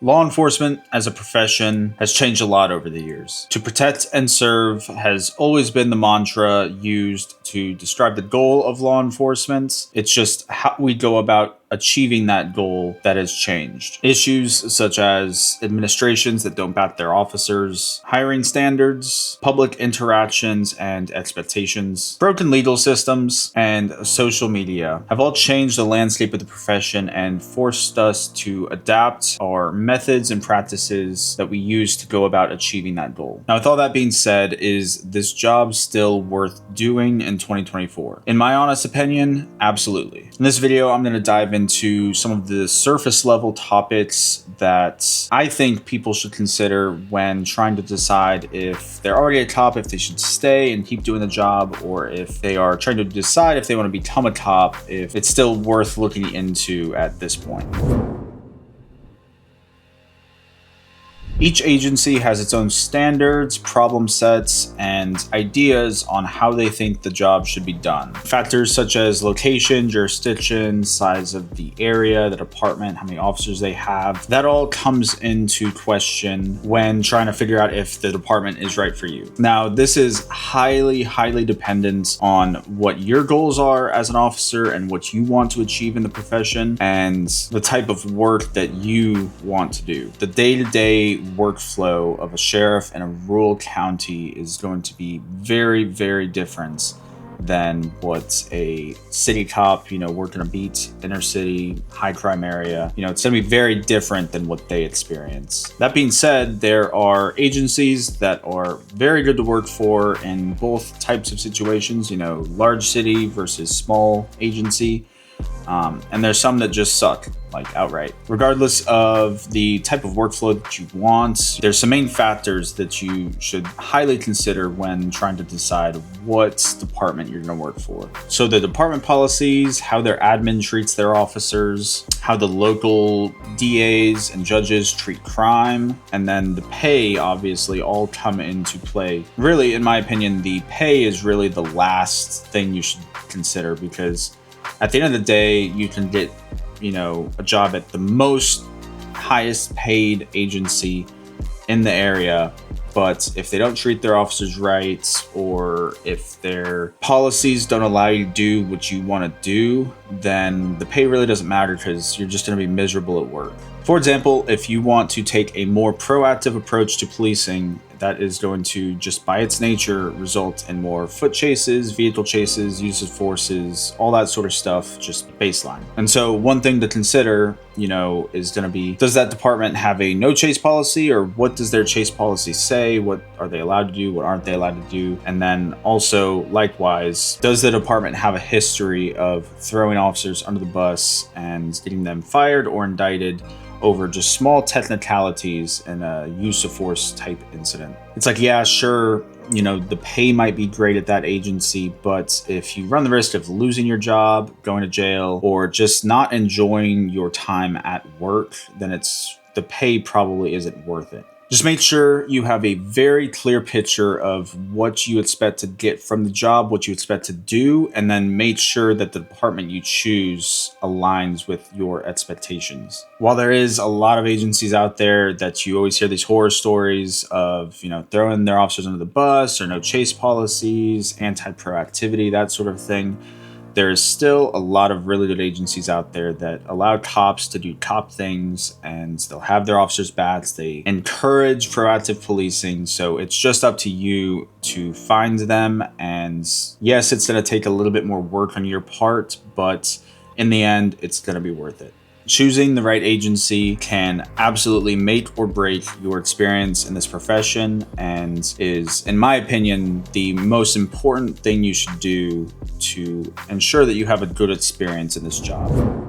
Law enforcement as a profession has changed a lot over the years. To protect and serve has always been the mantra used to describe the goal of law enforcement. It's just how we go about achieving that goal that has changed. Issues such as administrations that don't back their officers, hiring standards, public interactions and expectations, broken legal systems, and social media have all changed the landscape of the profession and forced us to adapt our methods and practices that we use to go about achieving that goal. Now, with all that being said, is this job still worth doing in 2024? In my honest opinion, absolutely. In this video, I'm going to dive into some of the surface level topics that I think people should consider when trying to decide if they're already a cop, if they should stay and keep doing the job, or if they are trying to decide if they want to become a cop, if it's still worth looking into at this point. Each agency has its own standards, problem sets, and ideas on how they think the job should be done. Factors such as location, jurisdiction, size of the area, the department, how many officers they have, that all comes into question when trying to figure out if the department is right for you. Now, this is highly dependent on what your goals are as an officer and what you want to achieve in the profession and the type of work that you want to do. The day-to-day workflow of a sheriff in a rural county is going to be very different than what a city cop, working a beat, inner city, high crime area, it's going to be very different than what they experience. That being said, there are agencies that are very good to work for in both types of situations, large city versus small agency. And there's some that just suck, like outright. Regardless of the type of workflow that you want, there's some main factors that you should highly consider when trying to decide what department you're going to work for. So the department policies, how their admin treats their officers, how the local DAs and judges treat crime, and then the pay obviously all come into play. Really, in my opinion, the pay is really the last thing you should consider, because at the end of the day, you can get, a job at the most highest paid agency in the area. But if they don't treat their officers right, or if their policies don't allow you to do what you want to do, then the pay really doesn't matter, because you're just going to be miserable at work. For example, if you want to take a more proactive approach to policing, that is going to just by its nature result in more foot chases, vehicle chases, use of forces, all that sort of stuff, just baseline. And so one thing to consider, is going to be, does that department have a no chase policy, or what does their chase policy say? What are they allowed to do? What aren't they allowed to do? And then also, likewise, does the department have a history of throwing officers under the bus and getting them fired or indicted over just small technicalities in a use of force type incident? It's like, yeah, sure, the pay might be great at that agency, but if you run the risk of losing your job, going to jail, or just not enjoying your time at work, then the pay probably isn't worth it. Just make sure you have a very clear picture of what you expect to get from the job, what you expect to do, and then make sure that the department you choose aligns with your expectations. While there is a lot of agencies out there that you always hear these horror stories of, throwing their officers under the bus, or no chase policies, anti-proactivity, that sort of thing, there is still a lot of really good agencies out there that allow cops to do cop things, and they'll have their officers' backs. They encourage proactive policing. So it's just up to you to find them. And yes, it's going to take a little bit more work on your part, but in the end, it's going to be worth it. Choosing the right agency can absolutely make or break your experience in this profession, and is, in my opinion, the most important thing you should do to ensure that you have a good experience in this job.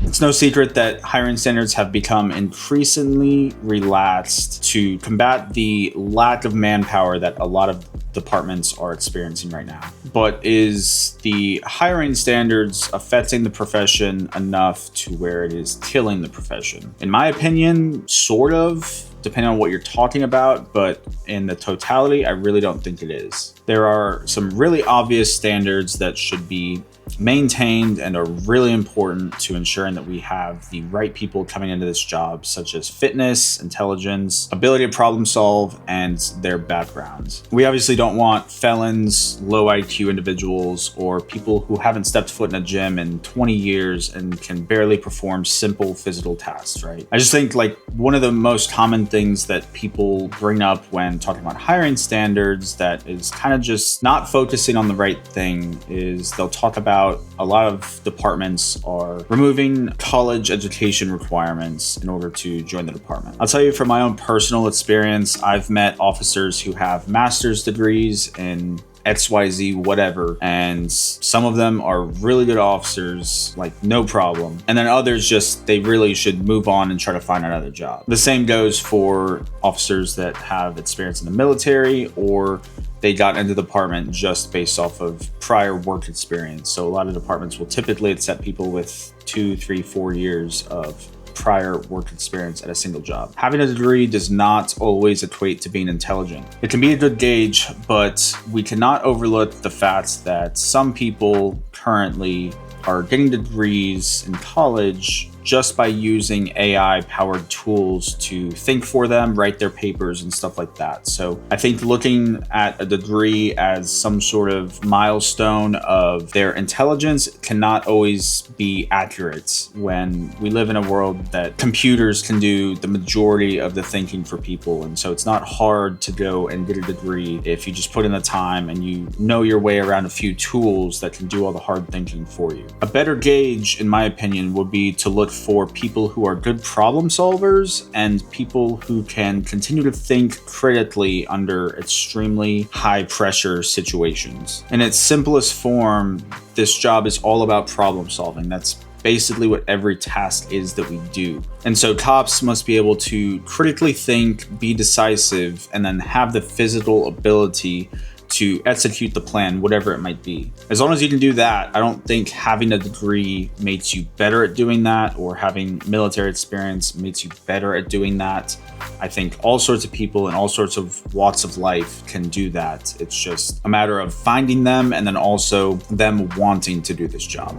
It's no secret that hiring standards have become increasingly relaxed to combat the lack of manpower that a lot of departments are experiencing right now. But is the hiring standards affecting the profession enough to where it is killing the profession? In my opinion, sort of, depending on what you're talking about, but in the totality, I really don't think it is. There are some really obvious standards that should be maintained and are really important to ensuring that we have the right people coming into this job, such as fitness, intelligence, ability to problem solve, and their backgrounds. We obviously don't want felons, low IQ individuals, or people who haven't stepped foot in a gym in 20 years and can barely perform simple physical tasks, right? I just think like one of the most common things that people bring up when talking about hiring standards that is kind of just not focusing on the right thing is they'll talk about a lot of departments are removing college education requirements in order to join the department. I'll tell you from my own personal experience, I've met officers who have master's degrees in XYZ whatever, and some of them are really good officers, like no problem, and then others just they really should move on and try to find another job. The same goes for officers that have experience in the military or they got into the department just based off of prior work experience. So a lot of departments will typically accept people with 2, 3, 4 years of prior work experience at a single job. Having a degree does not always equate to being intelligent. It can be a good gauge, but we cannot overlook the fact that some people currently are getting degrees in college just by using AI-powered tools to think for them, write their papers, and stuff like that. So I think looking at a degree as some sort of milestone of their intelligence cannot always be accurate when we live in a world that computers can do the majority of the thinking for people. And so it's not hard to go and get a degree if you just put in the time and you know your way around a few tools that can do all the hard thinking for you. A better gauge, in my opinion, would be to look for people who are good problem solvers and people who can continue to think critically under extremely high pressure situations. In its simplest form, this job is all about problem solving. That's basically what every task is that we do. And so cops must be able to critically think, be decisive, and then have the physical ability to execute the plan, whatever it might be. As long as you can do that, I don't think having a degree makes you better at doing that, or having military experience makes you better at doing that. I think all sorts of people in all sorts of walks of life can do that. It's just a matter of finding them and then also them wanting to do this job.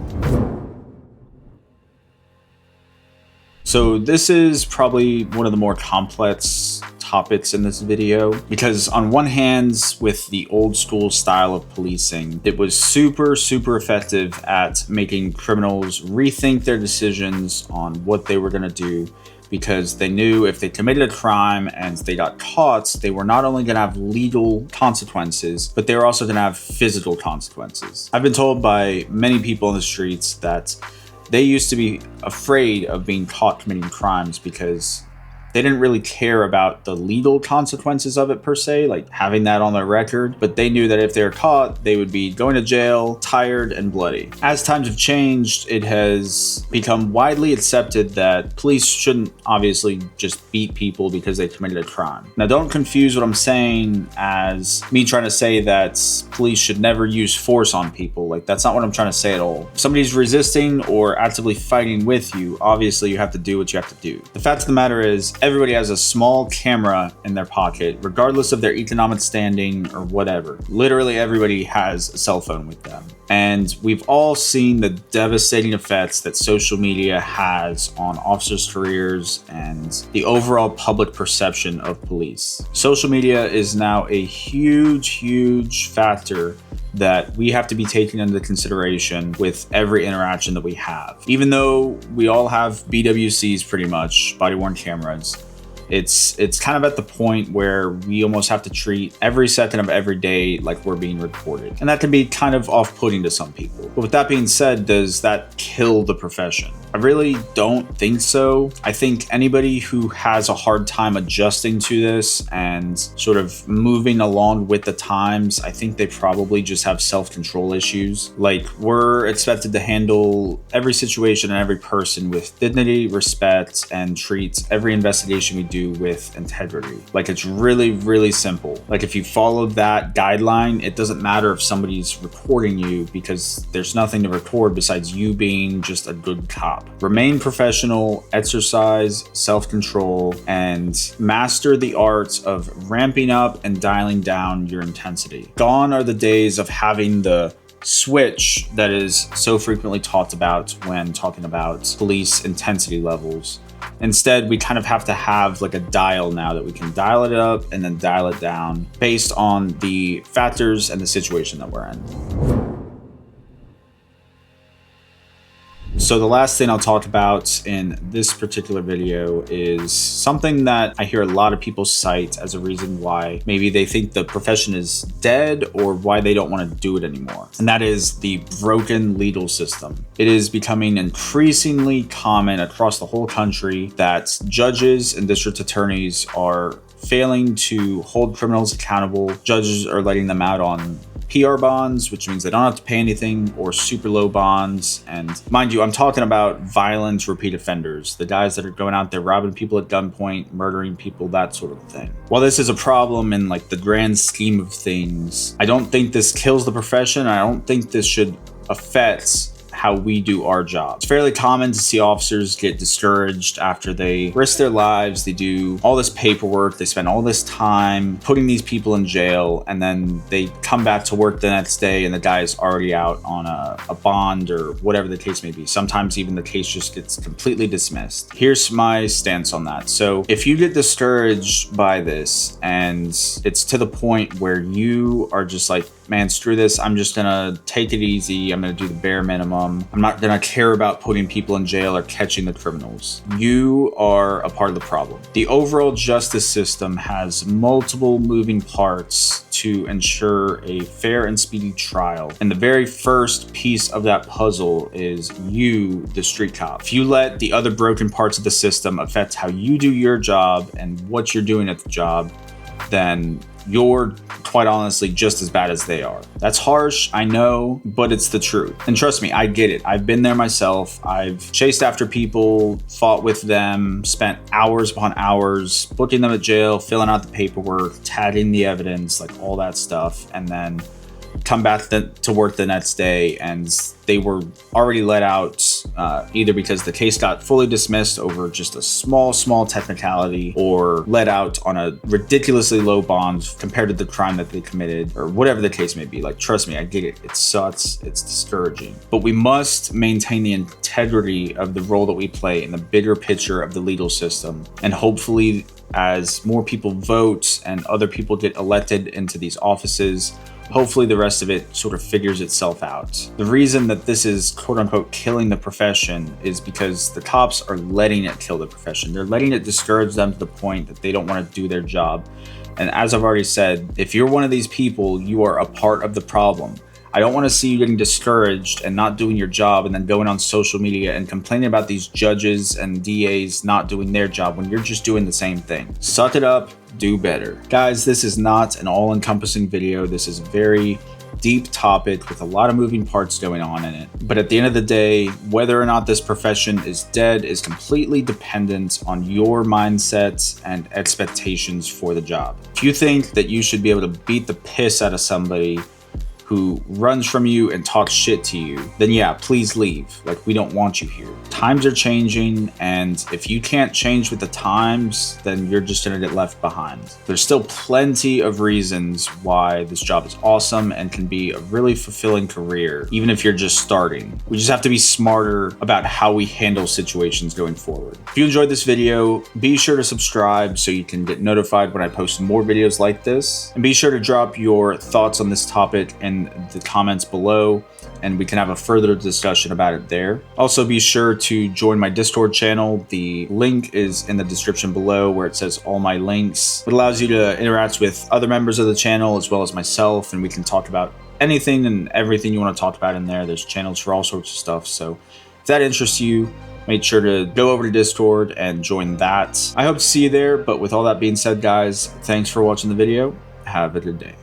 So this is probably one of the more complex topics in this video, because on one hand, with the old school style of policing, it was super effective at making criminals rethink their decisions on what they were going to do, because they knew if they committed a crime and they got caught, they were not only going to have legal consequences, but they were also going to have physical consequences. I've been told by many people in the streets that they used to be afraid of being caught committing crimes because they didn't really care about the legal consequences of it per se, like having that on their record, but they knew that if they were caught, they would be going to jail, tired and bloody. As times have changed, it has become widely accepted that police shouldn't obviously just beat people because they committed a crime. Now, don't confuse what I'm saying as me trying to say that police should never use force on people. Like, that's not what I'm trying to say at all. If somebody's resisting or actively fighting with you, obviously you have to do what you have to do. The fact of the matter is, everybody has a small camera in their pocket, regardless of their economic standing or whatever. Literally everybody has a cell phone with them. And we've all seen the devastating effects that social media has on officers' careers and the overall public perception of police. Social media is now a huge factor that we have to be taking into consideration with every interaction that we have. Even though we all have BWCs pretty much, body-worn cameras, it's kind of at the point where we almost have to treat every second of every day like we're being recorded. And that can be kind of off-putting to some people. But with that being said, does that kill the profession? I really don't think so. I think anybody who has a hard time adjusting to this and sort of moving along with the times, I think they probably just have self-control issues. Like, we're expected to handle every situation and every person with dignity, respect, and treat every investigation we do with integrity. Like, it's really simple. Like, if you follow that guideline, it doesn't matter if somebody's recording you, because there's nothing to record besides you being just a good cop. Remain professional, exercise self-control, and master the art of ramping up and dialing down your intensity. Gone are the days of having the switch that is so frequently talked about when talking about police intensity levels. Instead, we kind of have to have like a dial now that we can dial it up and then dial it down based on the factors and the situation that we're in. So the last thing I'll talk about in this particular video is something that I hear a lot of people cite as a reason why maybe they think the profession is dead or why they don't want to do it anymore. And that is the broken legal system. It is becoming increasingly common across the whole country that judges and district attorneys are failing to hold criminals accountable. Judges are letting them out on PR bonds, which means they don't have to pay anything, or super low bonds. And mind you, I'm talking about violent repeat offenders, the guys that are going out there robbing people at gunpoint, murdering people, that sort of thing. While this is a problem in like the grand scheme of things, I don't think this kills the profession. I don't think this should affect how we do our job. It's fairly common to see officers get discouraged after they risk their lives. They do all this paperwork, they spend all this time putting these people in jail, and then they come back to work the next day and the guy is already out on a bond or whatever the case may be. Sometimes even the case just gets completely dismissed. Here's my stance on that. So if you get discouraged by this and it's to the point where you are just like, man, screw this, I'm just gonna take it easy, I'm gonna do the bare minimum, I'm not gonna care about putting people in jail or catching the criminals, you are a part of the problem. The overall justice system has multiple moving parts to ensure a fair and speedy trial. And the very first piece of that puzzle is you, the street cop. If you let the other broken parts of the system affect how you do your job and what you're doing at the job, then you're quite honestly just as bad as they are. That's harsh, I know, but it's the truth. And trust me, I get it. I've been there myself. I've chased after people, fought with them, spent hours upon hours booking them at jail, filling out the paperwork, tagging the evidence, like all that stuff, and then come back to work the next day and they were already let out either because the case got fully dismissed over just a small technicality, or let out on a ridiculously low bond compared to the crime that they committed, or whatever the case may be. Like, trust me, I get it. It sucks. It's discouraging. But we must maintain the integrity of the role that we play in the bigger picture of the legal system. And hopefully, as more people vote and other people get elected into these offices, hopefully the rest of it sort of figures itself out. The reason that this is quote unquote killing the profession is because the cops are letting it kill the profession. They're letting it discourage them to the point that they don't want to do their job. And as I've already said, if you're one of these people, you are a part of the problem. I don't want to see you getting discouraged and not doing your job and then going on social media and complaining about these judges and DAs not doing their job when you're just doing the same thing. Suck it up, do better. Guys, this is not an all-encompassing video. This is a very deep topic with a lot of moving parts going on in it. But at the end of the day, whether or not this profession is dead is completely dependent on your mindsets and expectations for the job. If you think that you should be able to beat the piss out of somebody who runs from you and talks shit to you, then yeah, please leave. Like, we don't want you here. Times are changing, and if you can't change with the times, then you're just gonna get left behind. There's still plenty of reasons why this job is awesome and can be a really fulfilling career, even if you're just starting. We just have to be smarter about how we handle situations going forward. If you enjoyed this video, be sure to subscribe so you can get notified when I post more videos like this. And be sure to drop your thoughts on this topic in the comments below, and we can have a further discussion about it there. Also, be sure to join my Discord channel. The link is in the description below where it says all my links. It allows you to interact with other members of the channel as well as myself, and we can talk about anything and everything you want to talk about in there. There's channels for all sorts of stuff. So if that interests you, make sure to go over to Discord and join that. I hope to see you there. But with all that being said, guys, thanks for watching the video. Have a good day.